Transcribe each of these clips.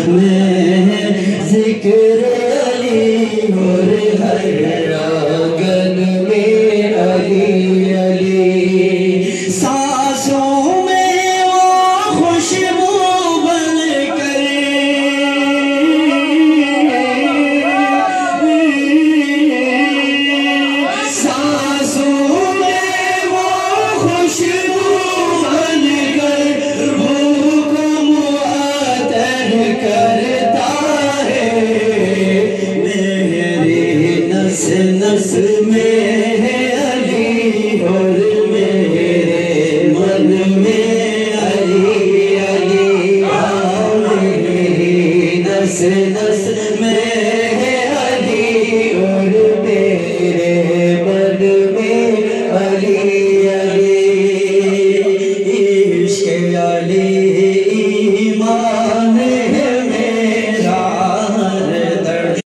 میں ذکر علی اور ہر آنگن میں علی علی سانسوں میں وہ خوشبو بن کر سانسوں میں وہ خوشبو بن کر روح کو معطر کرتا ہے میری نس نس میں ہے علی اور میرے من میں علی علی میری نس نس میں ہے علی اور میرے من میں علی علی عشق علی ایمان ہے میرا ہر درد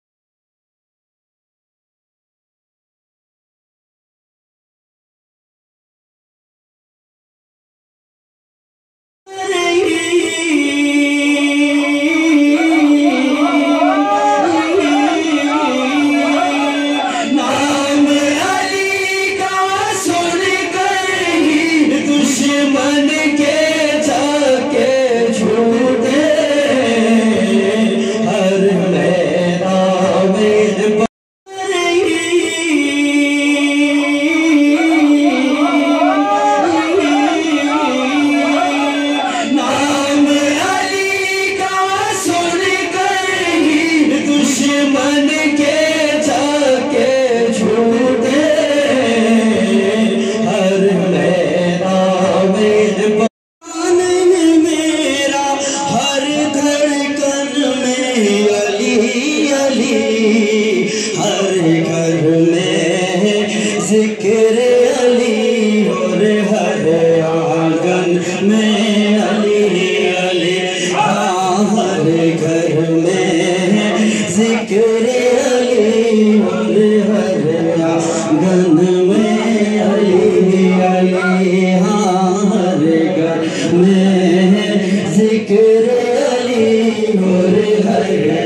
نام علی کا سن کر ہی دشمن کے جھاکے چھوٹے ہر میدان میں نام علی کا سن کر ہی دشمن کے جھاکے چھوٹے ہر میدان میں پان میرا ہر دھڑکن میں علی علی ہر گھر میں ذکر علی اور ہر آنگن میں علی علی ہر گھر میں ذکر علی اور ہر آنگن میں علی علی ہر گھر میں ذکر علی اور ہر